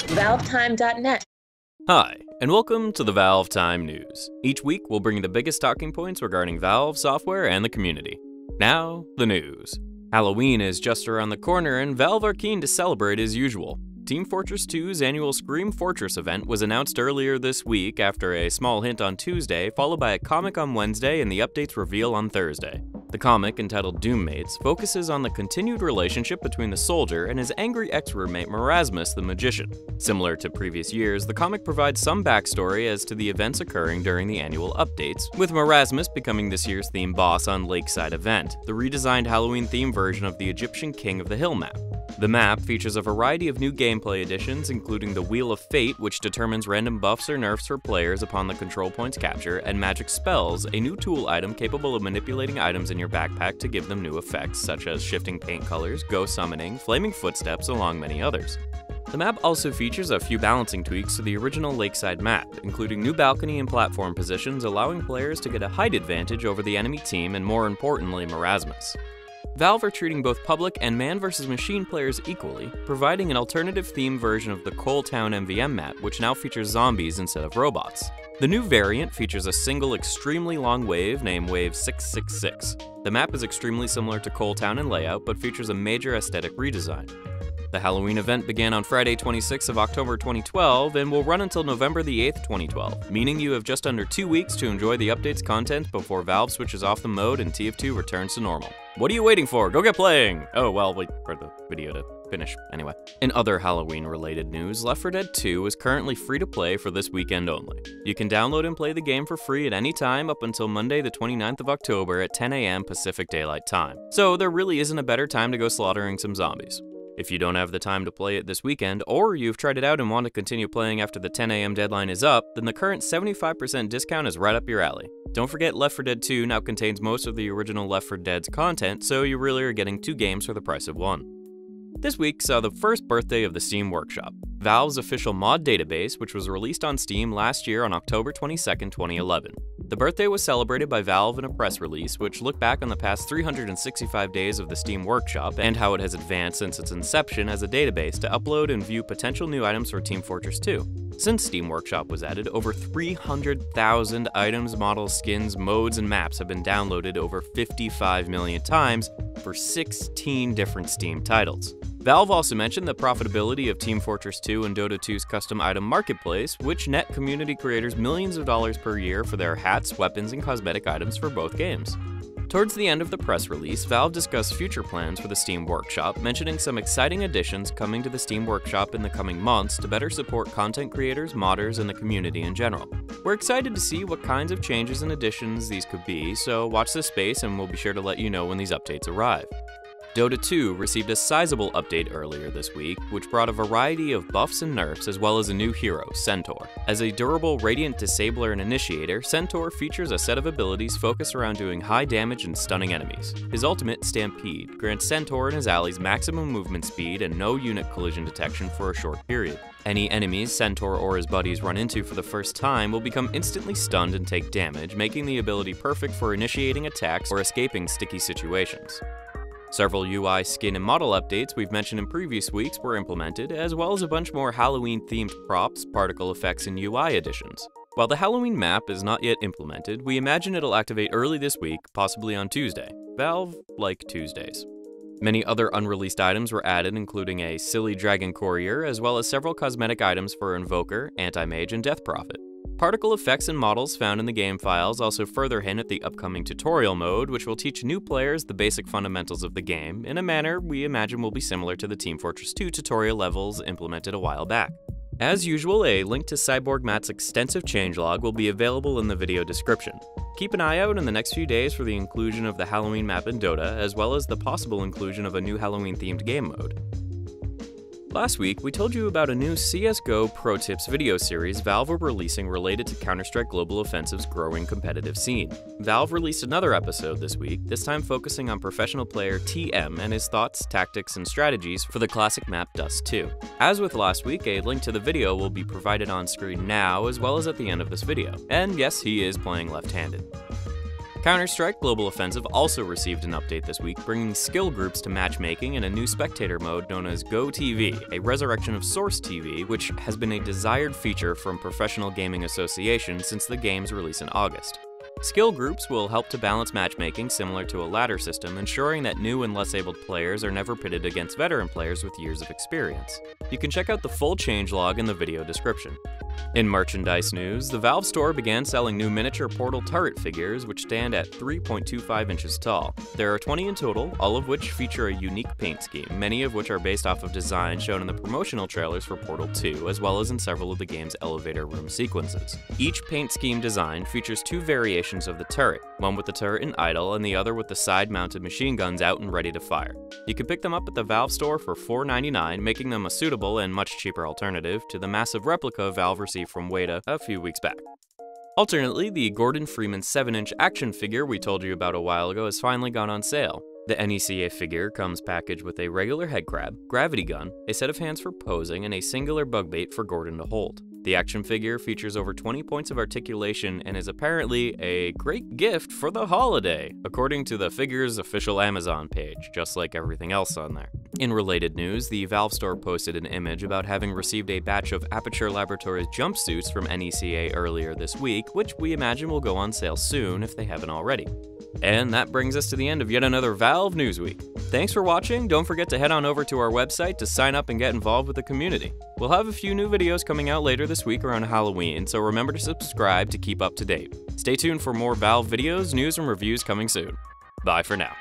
ValveTime.net. Hi, and welcome to the ValveTime News. Each week, we'll bring you the biggest talking points regarding Valve software and the community. Now, the news. Halloween is just around the corner, and Valve are keen to celebrate as usual. Team Fortress 2's annual Scream Fortress event was announced earlier this week after a small hint on Tuesday, followed by a comic on Wednesday and the updates reveal on Thursday. The comic, entitled Doommates, focuses on the continued relationship between the soldier and his angry ex-roommate Marasmus the Magician. Similar to previous years, the comic provides some backstory as to the events occurring during the annual updates, with Marasmus becoming this year's theme boss on Lakeside Event, the redesigned Halloween-themed version of the Egyptian King of the Hill map. The map features a variety of new gameplay additions, including the Wheel of Fate, which determines random buffs or nerfs for players upon the control point's capture, and Magic Spells, a new tool item capable of manipulating items in your backpack to give them new effects, such as shifting paint colors, ghost summoning, flaming footsteps, along many others. The map also features a few balancing tweaks to the original Lakeside map, including new balcony and platform positions, allowing players to get a height advantage over the enemy team and, more importantly, Marasmus. Valve are treating both public and man vs. machine players equally, providing an alternative theme version of the Coal Town MVM map, which now features zombies instead of robots. The new variant features a single extremely long wave named Wave 666. The map is extremely similar to Coal Town in layout, but features a major aesthetic redesign. The Halloween event began on Friday 26th of October 2012 and will run until November the 8th, 2012, meaning you have just under 2 weeks to enjoy the update's content before Valve switches off the mode and TF2 returns to normal. What are you waiting for? Go get playing! Oh, well, wait for the video to finish anyway. In other Halloween-related news, Left 4 Dead 2 is currently free to play for this weekend only. You can download and play the game for free at any time up until Monday the 29th of October at 10 a.m. Pacific Daylight Time. So there really isn't a better time to go slaughtering some zombies. If you don't have the time to play it this weekend, or you've tried it out and want to continue playing after the 10 a.m. deadline is up, then the current 75% discount is right up your alley. Don't forget Left 4 Dead 2 now contains most of the original Left 4 Dead's content, so you really are getting 2 games for the price of 1. This week saw the first birthday of the Steam Workshop, Valve's official mod database, which was released on Steam last year on October 22, 2011. The birthday was celebrated by Valve in a press release, which looked back on the past 365 days of the Steam Workshop and how it has advanced since its inception as a database to upload and view potential new items for Team Fortress 2. Since Steam Workshop was added, over 300,000 items, models, skins, modes, and maps have been downloaded over 55 million times for 16 different Steam titles. Valve also mentioned the profitability of Team Fortress 2 and Dota 2's custom item marketplace, which net community creators millions of dollars per year for their hats, weapons, and cosmetic items for both games. Towards the end of the press release, Valve discussed future plans for the Steam Workshop, mentioning some exciting additions coming to the Steam Workshop in the coming months to better support content creators, modders, and the community in general. We're excited to see what kinds of changes and additions these could be, so watch this space and we'll be sure to let you know when these updates arrive. Dota 2 received a sizable update earlier this week, which brought a variety of buffs and nerfs as well as a new hero, Centaur. As a durable Radiant Disabler and Initiator, Centaur features a set of abilities focused around doing high damage and stunning enemies. His ultimate, Stampede, grants Centaur and his allies maximum movement speed and no unit collision detection for a short period. Any enemies Centaur or his buddies run into for the first time will become instantly stunned and take damage, making the ability perfect for initiating attacks or escaping sticky situations. Several UI, skin, and model updates we've mentioned in previous weeks were implemented, as well as a bunch more Halloween-themed props, particle effects, and UI additions. While the Halloween map is not yet implemented, we imagine it'll activate early this week, possibly on Tuesday. Valve like Tuesdays. Many other unreleased items were added, including a silly Dragon Courier, as well as several cosmetic items for Invoker, Anti-Mage, and Death Prophet. Particle effects and models found in the game files also further hint at the upcoming tutorial mode, which will teach new players the basic fundamentals of the game in a manner we imagine will be similar to the Team Fortress 2 tutorial levels implemented a while back. As usual, a link to Cyborg Matt's extensive changelog will be available in the video description. Keep an eye out in the next few days for the inclusion of the Halloween map in Dota, as well as the possible inclusion of a new Halloween-themed game mode. Last week, we told you about a new CSGO Pro Tips video series Valve were releasing related to Counter-Strike Global Offensive's growing competitive scene. Valve released another episode this week, this time focusing on professional player TM and his thoughts, tactics, and strategies for the classic map Dust 2. As with last week, a link to the video will be provided on screen now as well as at the end of this video. And yes, he is playing left-handed. Counter-Strike Global Offensive also received an update this week, bringing skill groups to matchmaking in a new spectator mode known as Go TV, a resurrection of Source TV, which has been a desired feature from Professional Gaming Association since the game's release in August. Skill groups will help to balance matchmaking similar to a ladder system, ensuring that new and less abled players are never pitted against veteran players with years of experience. You can check out the full changelog in the video description. In merchandise news, the Valve store began selling new miniature Portal turret figures, which stand at 3.25 inches tall. There are 20 in total, all of which feature a unique paint scheme, many of which are based off of designs shown in the promotional trailers for Portal 2, as well as in several of the game's elevator room sequences. Each paint scheme design features two variations of the turret, one with the turret in idle and the other with the side-mounted machine guns out and ready to fire. You can pick them up at the Valve store for $4.99, making them a suitable and much cheaper alternative to the massive replica Valve received from Dota a few weeks back. Alternately, the Gordon Freeman 7-inch action figure we told you about a while ago has finally gone on sale. The NECA figure comes packaged with a regular head crab, gravity gun, a set of hands for posing, and a singular bug bait for Gordon to hold. The action figure features over 20 points of articulation and is apparently a great gift for the holiday, according to the figure's official Amazon page, just like everything else on there. In related news, the Valve store posted an image about having received a batch of Aperture Laboratories jumpsuits from NECA earlier this week, which we imagine will go on sale soon if they haven't already. And that brings us to the end of yet another Valve News Week. Thanks for watching. Don't forget to head on over to our website to sign up and get involved with the community. We'll have a few new videos coming out later this week around Halloween, so remember to subscribe to keep up to date. Stay tuned for more Valve videos, news, and reviews coming soon. Bye for now.